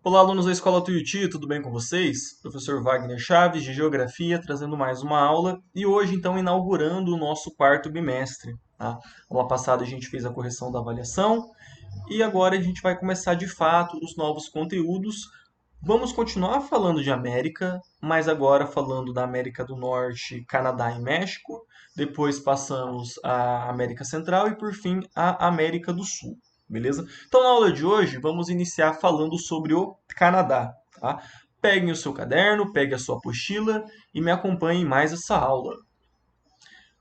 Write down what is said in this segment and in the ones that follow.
Olá, alunos da Escola Tuiuti, tudo bem com vocês? Professor Wagner Chaves, de Geografia, trazendo mais uma aula e hoje, então, inaugurando o nosso quarto bimestre. Tá? Aula passada a gente fez a correção da avaliação e agora a gente vai começar de fato os novos conteúdos. Vamos continuar falando de América, mas agora falando da América do Norte, Canadá e México. Depois passamos à América Central e, por fim, à América do Sul. Beleza? Então, na aula de hoje, vamos iniciar falando sobre o Canadá. Tá? Peguem o seu caderno, peguem a sua apostila e me acompanhem em mais essa aula.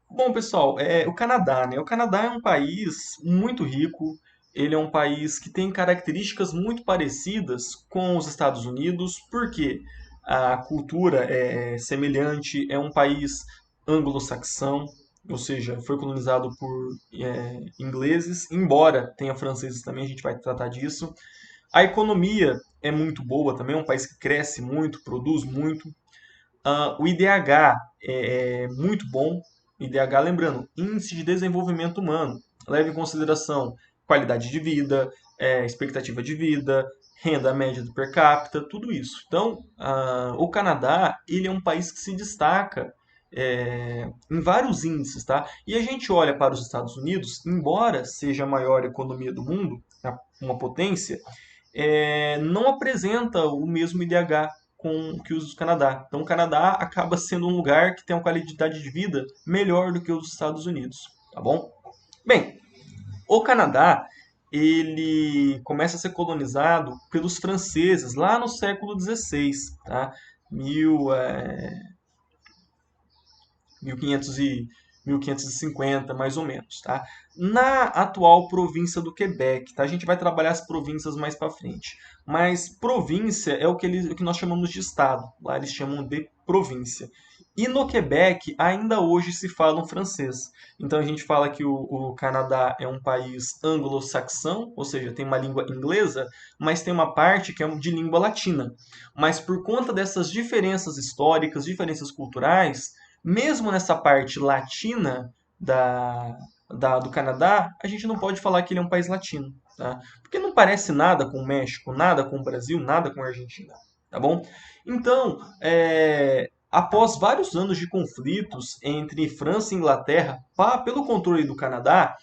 Bom, pessoal, o Canadá, né? O Canadá é um país muito rico. Ele é um país que tem características muito parecidas com os Estados Unidos, porque a cultura é semelhante, é um país anglo-saxão, ou seja, foi colonizado por ingleses, embora tenha franceses também, a gente vai tratar disso. A economia é muito boa também, é um país que cresce muito, produz muito. O IDH é muito bom. IDH, lembrando, Índice de Desenvolvimento Humano. Leva em consideração qualidade de vida, expectativa de vida, renda média do per capita, tudo isso. Então, o Canadá ele é um país que se destaca em vários índices, tá? E a gente olha para os Estados Unidos, embora seja a maior economia do mundo, uma potência, não apresenta o mesmo IDH que os do Canadá. Então, o Canadá acaba sendo um lugar que tem uma qualidade de vida melhor do que os Estados Unidos, tá bom? Bem, o Canadá ele começa a ser colonizado pelos franceses lá no século XVI, tá? Mil, 1500 e 1550, mais ou menos, tá? Na atual província do Quebec, tá? A gente vai trabalhar as províncias mais para frente. Mas província é o que nós chamamos de estado. Lá eles chamam de província. E no Quebec ainda hoje se fala um francês. Então a gente fala que o Canadá é um país anglo-saxão, ou seja, tem uma língua inglesa, mas tem uma parte que é de língua latina. Mas por conta dessas diferenças históricas, diferenças culturais, mesmo nessa parte latina do Canadá, a gente não pode falar que ele é um país latino, tá? Porque não parece nada com o México, nada com o Brasil, nada com a Argentina, tá bom? Então, após vários anos de conflitos entre França e Inglaterra pelo controle do Canadá,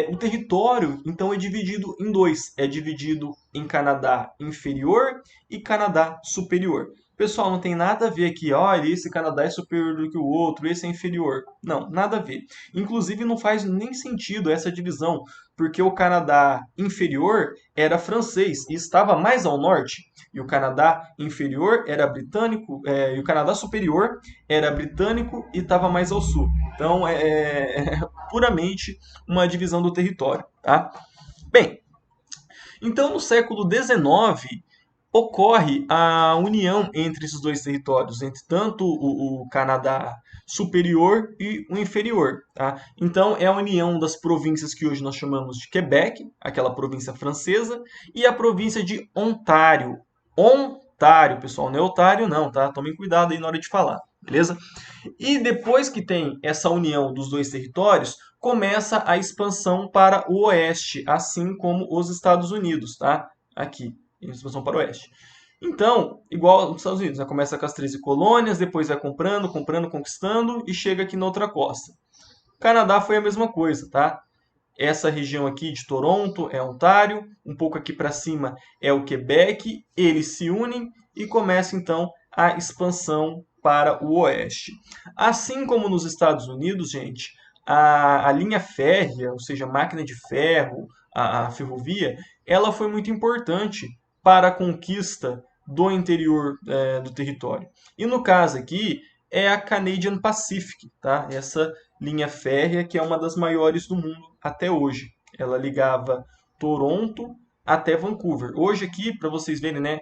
o território então é dividido em dois. É dividido em Canadá inferior e Canadá superior. Pessoal, não tem nada a ver aqui, olha, esse Canadá é superior do que o outro, esse é inferior. Não, nada a ver. Inclusive, não faz nem sentido essa divisão, porque o Canadá inferior era francês e estava mais ao norte, e o Canadá inferior era britânico, e o Canadá superior era britânico e estava mais ao sul. Então, é puramente uma divisão do território. Tá? Bem, então no século XIX ocorre a união entre esses dois territórios, entre tanto o Canadá superior e o inferior. Tá? Então é a união das províncias que hoje nós chamamos de Quebec, aquela província francesa, e a província de Ontário. Ontário, pessoal, não é Otário não, tá? Tomem cuidado aí na hora de falar, beleza? E depois que tem essa união dos dois territórios, começa a expansão para o oeste, assim como os Estados Unidos, tá? Aqui, expansão para o oeste. Então, igual nos Estados Unidos, né? Começa com as 13 colônias, depois vai comprando, comprando, conquistando e chega aqui na outra costa. O Canadá foi a mesma coisa, tá? Essa região aqui de Toronto é Ontário, um pouco aqui para cima é o Quebec, eles se unem e começa então a expansão para o oeste. Assim como nos Estados Unidos, gente, a linha férrea, ou seja, a máquina de ferro, a ferrovia, ela foi muito importante para a conquista do interior do território. E no caso aqui é a Canadian Pacific, tá? Essa linha férrea que é uma das maiores do mundo até hoje. Ela ligava Toronto até Vancouver. Hoje aqui, para vocês verem, né,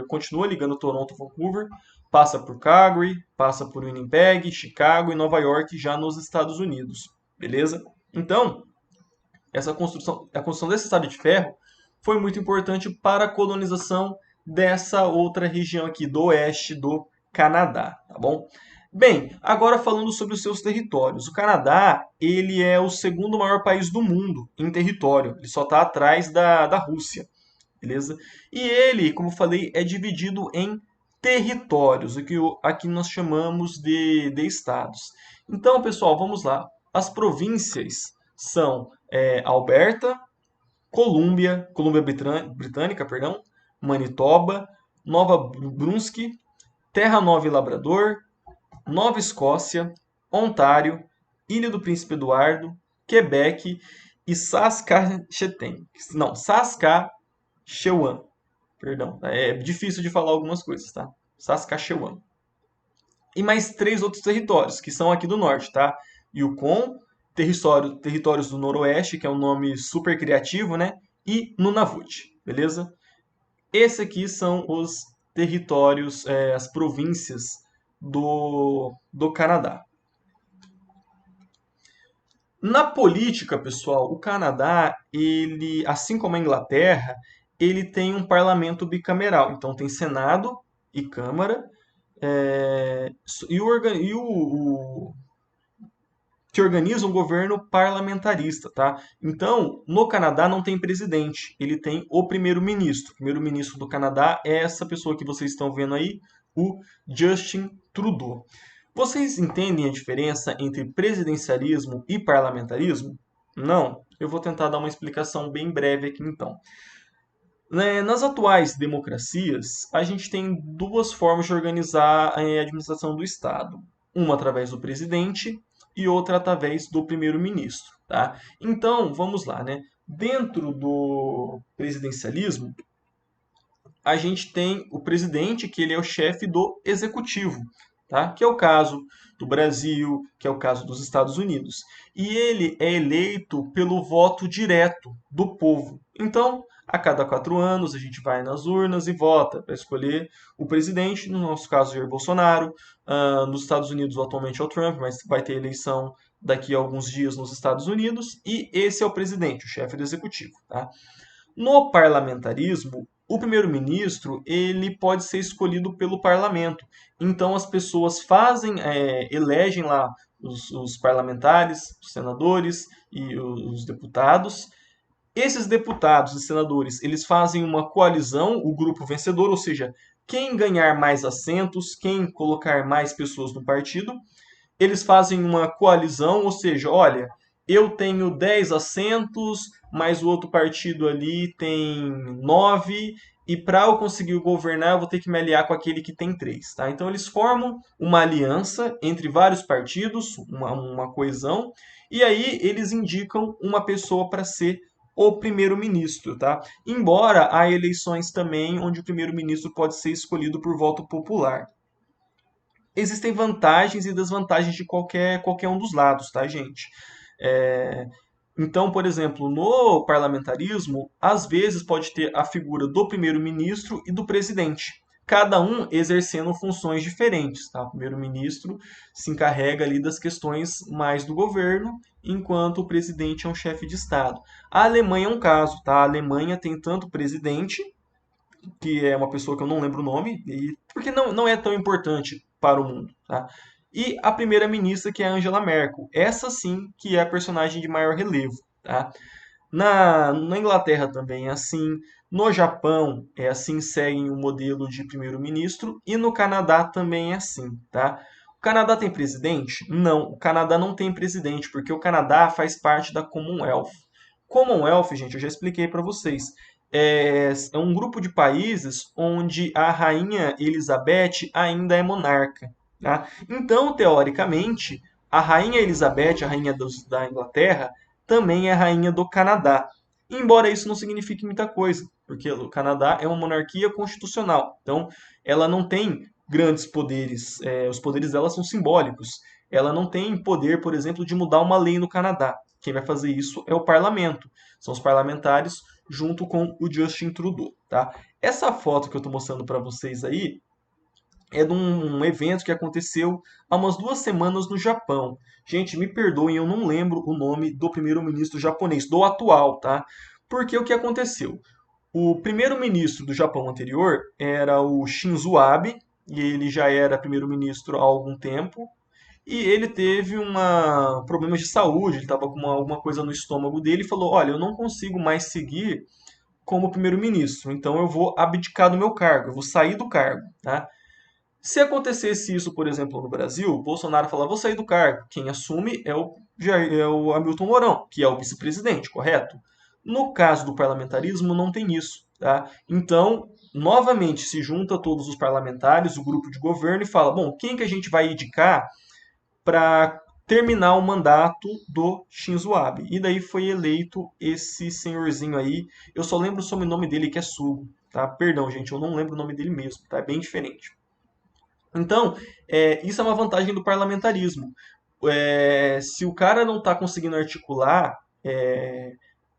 continua ligando Toronto a Vancouver, passa por Calgary, passa por Winnipeg, Chicago e Nova York, já nos Estados Unidos. Beleza? Então, a construção desse estado de ferro foi muito importante para a colonização dessa outra região aqui do oeste do Canadá, tá bom? Bem, agora falando sobre os seus territórios. O Canadá, ele é o segundo maior país do mundo em território. Ele só está atrás da Rússia. beleza? E ele, como eu falei, é dividido em territórios, o que aqui nós chamamos de estados. Então, pessoal, vamos lá. As províncias são Alberta, Colômbia Britânica, perdão, Manitoba, Nova Brunswick, Terra Nova e Labrador, Nova Escócia, Ontário, Ilha do Príncipe Eduardo, Quebec e Saskatchewan. Não, Saskatchewan. Perdão, é difícil de falar algumas coisas, tá? Saskatchewan. E mais três outros territórios, que são aqui do norte, tá? Yukon, territórios do noroeste, que é um nome super criativo, né? E Nunavut, beleza? Esses aqui são os territórios, as províncias do Canadá. Na política, pessoal, o Canadá, ele, assim como a Inglaterra, ele tem um parlamento bicameral. Então tem Senado e Câmara, e o que organiza um governo parlamentarista, tá? Então, no Canadá não tem presidente, ele tem o primeiro-ministro. O primeiro-ministro do Canadá é essa pessoa que vocês estão vendo aí, o Justin Trudeau. Vocês entendem a diferença entre presidencialismo e parlamentarismo? Não? Eu vou tentar dar uma explicação bem breve aqui então. Nas atuais democracias, a gente tem duas formas de organizar a administração do Estado. Uma através do presidente e outra através do primeiro-ministro, tá? Então, vamos lá, né? Dentro do presidencialismo, a gente tem o presidente, que ele é o chefe do executivo, tá? Que é o caso do Brasil, que é o caso dos Estados Unidos. E ele é eleito pelo voto direto do povo. Então, a cada 4 anos, a gente vai nas urnas e vota para escolher o presidente, no nosso caso, Jair Bolsonaro. Nos Estados Unidos, atualmente é o Trump, mas vai ter eleição daqui a alguns dias nos Estados Unidos. E esse é o presidente, o chefe do executivo, tá? No parlamentarismo, o primeiro-ministro ele pode ser escolhido pelo parlamento. Então as pessoas elegem lá os parlamentares, os senadores e os deputados. Esses deputados e senadores eles fazem uma coalizão, o grupo vencedor, ou seja, quem ganhar mais assentos, quem colocar mais pessoas no partido, eles fazem uma coalizão, ou seja, olha, eu tenho 10 assentos, mas o outro partido ali tem 9, e para eu conseguir governar, eu vou ter que me aliar com aquele que tem 3, tá? Então eles formam uma aliança entre vários partidos, uma coesão, e aí eles indicam uma pessoa para ser o primeiro-ministro, tá? Embora há eleições também onde o primeiro-ministro pode ser escolhido por voto popular. Existem vantagens e desvantagens de qualquer um dos lados, tá, gente? É, então, por exemplo, no parlamentarismo, às vezes pode ter a figura do primeiro-ministro e do presidente, cada um exercendo funções diferentes, tá? O primeiro-ministro se encarrega ali das questões mais do governo, enquanto o presidente é um chefe de Estado. A Alemanha é um caso, tá? A Alemanha tem tanto o presidente, que é uma pessoa que eu não lembro o nome, porque não é tão importante para o mundo, tá? E a primeira-ministra, que é a Angela Merkel. Essa sim que é a personagem de maior relevo, tá? Na Inglaterra também é assim. No Japão é assim, seguem o modelo de primeiro-ministro. E no Canadá também é assim, tá? O Canadá tem presidente? Não, o Canadá não tem presidente, porque o Canadá faz parte da Commonwealth. Commonwealth, gente, eu já expliquei para vocês. É um grupo de países onde a rainha Elizabeth ainda é monarca, tá? Então, teoricamente, a rainha Elizabeth, a rainha da Inglaterra, também é rainha do Canadá. Embora isso não signifique muita coisa, porque o Canadá é uma monarquia constitucional. Então, ela não tem grandes poderes, os poderes dela são simbólicos. Ela não tem poder, por exemplo, de mudar uma lei no Canadá. Quem vai fazer isso é o parlamento. São os parlamentares junto com o Justin Trudeau, tá? Essa foto que eu estou mostrando para vocês aí é de um evento que aconteceu há umas 2 semanas no Japão. Gente, me perdoem, eu não lembro o nome do primeiro-ministro japonês, do atual, tá? Porque o que aconteceu? O primeiro-ministro do Japão anterior era o Shinzo Abe, e ele já era primeiro-ministro há algum tempo, e ele teve problemas de saúde, ele estava com alguma coisa no estômago dele e falou: Olha, eu não consigo mais seguir como primeiro-ministro. Então eu vou abdicar do meu cargo, eu vou sair do cargo, tá? Se acontecesse isso, por exemplo, no Brasil, o Bolsonaro fala, vou sair do cargo. Quem assume é o Hamilton Mourão, que é o vice-presidente, correto? No caso do parlamentarismo, não tem isso, tá? Então, novamente, se junta todos os parlamentares, o grupo de governo, e fala, bom, quem que a gente vai indicar para terminar o mandato do Shinzo Abe? E daí foi eleito esse senhorzinho aí, eu só lembro o sobrenome dele, que é Sugo, tá? Perdão, gente, eu não lembro o nome dele mesmo, tá? É bem diferente. Então, isso é uma vantagem do parlamentarismo. Se o cara não está conseguindo articular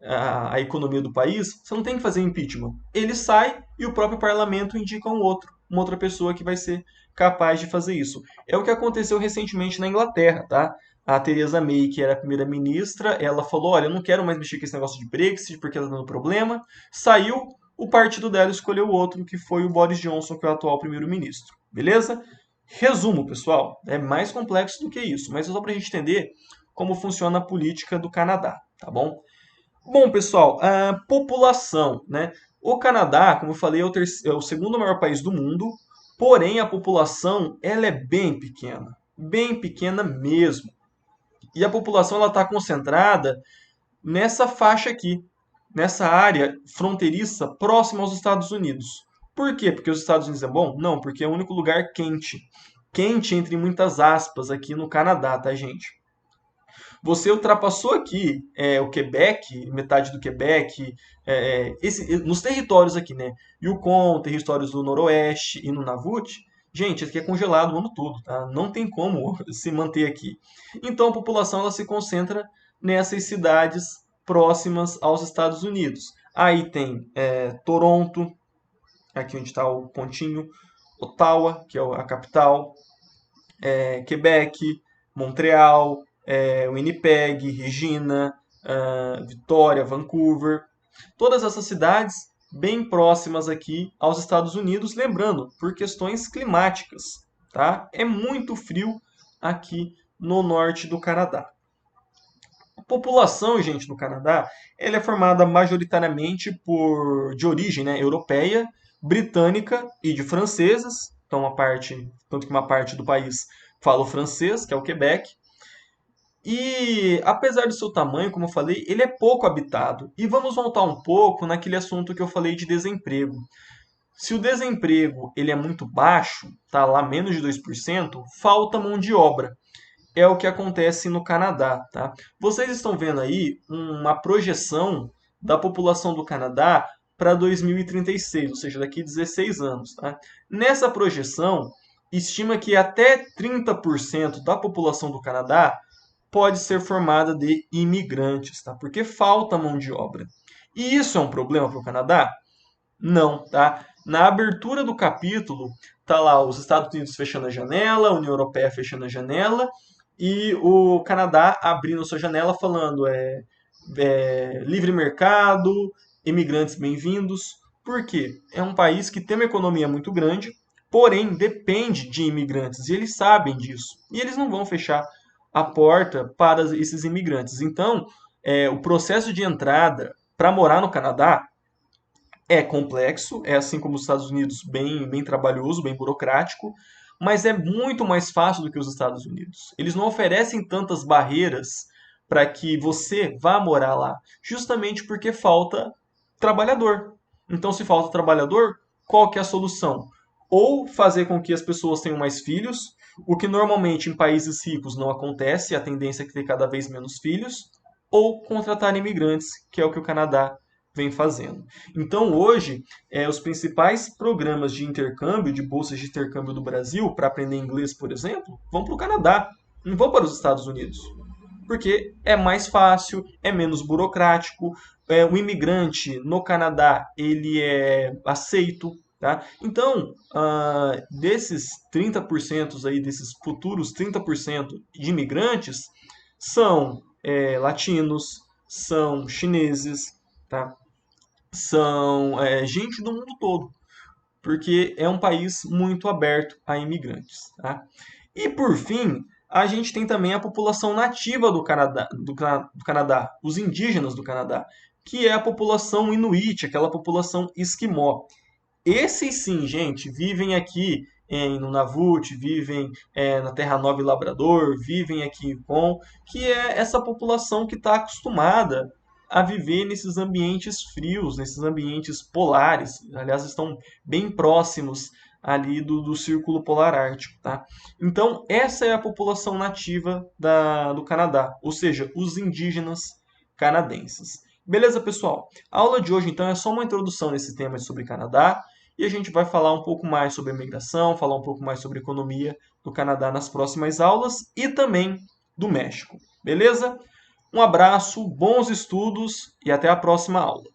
a economia do país, você não tem que fazer impeachment. Ele sai e o próprio parlamento indica uma outra pessoa que vai ser capaz de fazer isso. É o que aconteceu recentemente na Inglaterra, tá? A Theresa May, que era a primeira-ministra, ela falou: olha, eu não quero mais mexer com esse negócio de Brexit porque está dando problema. Saiu, o partido dela escolheu outro, que foi o Boris Johnson, que é o atual primeiro-ministro. Beleza? Resumo, pessoal, é mais complexo do que isso, mas é só para a gente entender como funciona a política do Canadá, tá bom? Bom, pessoal, a população, né? O Canadá, como eu falei, é o segundo maior país do mundo, porém a população ela é bem pequena mesmo. E a população ela está concentrada nessa faixa aqui, nessa área fronteiriça próxima aos Estados Unidos. Por quê? Porque os Estados Unidos é bom? Não, porque é o único lugar quente. Quente entre muitas aspas aqui no Canadá, tá, gente? Você ultrapassou aqui o Quebec, metade do Quebec, nos territórios aqui, né? Yukon, territórios do Noroeste e no Nunavut. Gente, aqui é congelado o ano todo, tá? Não tem como se manter aqui. Então a população ela se concentra nessas cidades próximas aos Estados Unidos. Aí tem Toronto, aqui onde está o pontinho, Ottawa, que é a capital, Quebec, Montreal, Winnipeg, Regina, Vitória, Vancouver. Todas essas cidades bem próximas aqui aos Estados Unidos, lembrando, por questões climáticas, tá? É muito frio aqui no norte do Canadá. A população, gente, no Canadá, ela é formada majoritariamente de origem, né, europeia, britânica e de franceses. Então, tanto que uma parte do país fala o francês, que é o Quebec. E apesar do seu tamanho, como eu falei, ele é pouco habitado. E vamos voltar um pouco naquele assunto que eu falei de desemprego. Se o desemprego ele é muito baixo, tá lá menos de 2%, falta mão de obra. É o que acontece no Canadá, tá? Vocês estão vendo aí uma projeção da população do Canadá para 2036, ou seja, daqui a 16 anos, tá? Nessa projeção, estima que até 30% da população do Canadá pode ser formada de imigrantes, tá? Porque falta mão de obra. E isso é um problema para o Canadá? Não, tá? Na abertura do capítulo, tá lá os Estados Unidos fechando a janela, a União Europeia fechando a janela e o Canadá abrindo sua janela falando livre mercado, imigrantes bem-vindos. Por quê? É um país que tem uma economia muito grande, porém depende de imigrantes e eles sabem disso. E eles não vão fechar a porta para esses imigrantes. Então, o processo de entrada para morar no Canadá é complexo, é assim como os Estados Unidos, bem trabalhoso, bem burocrático, mas é muito mais fácil do que os Estados Unidos. Eles não oferecem tantas barreiras para que você vá morar lá, justamente porque falta trabalhador. Então, se falta trabalhador, qual que é a solução? Ou fazer com que as pessoas tenham mais filhos, o que normalmente em países ricos não acontece, a tendência é que ter cada vez menos filhos, ou contratar imigrantes, que é o que o Canadá vem fazendo. Então, hoje, os principais programas de intercâmbio, de bolsas de intercâmbio do Brasil, para aprender inglês, por exemplo, vão para o Canadá, não vão para os Estados Unidos. Porque é mais fácil, é menos burocrático, o imigrante no Canadá ele é aceito. Tá? Então, desses 30% aí, desses futuros 30% de imigrantes, são latinos, são chineses, tá? São gente do mundo todo, porque é um país muito aberto a imigrantes. Tá? E por fim, a gente tem também a população nativa do Canadá, do Canadá, os indígenas do Canadá, que é a população inuit, aquela população esquimó. Esses sim, gente, vivem aqui no Nunavut, vivem na Terra Nova e Labrador, vivem aqui em Yukon, que é essa população que está acostumada a viver nesses ambientes frios, nesses ambientes polares. Aliás, estão bem próximos ali do Círculo Polar Ártico, tá? Então, essa é a população nativa do Canadá, ou seja, os indígenas canadenses. Beleza, pessoal? A aula de hoje, então, é só uma introdução nesse tema sobre Canadá e a gente vai falar um pouco mais sobre a imigração, falar um pouco mais sobre a economia do Canadá nas próximas aulas e também do México. Beleza? Um abraço, bons estudos e até a próxima aula.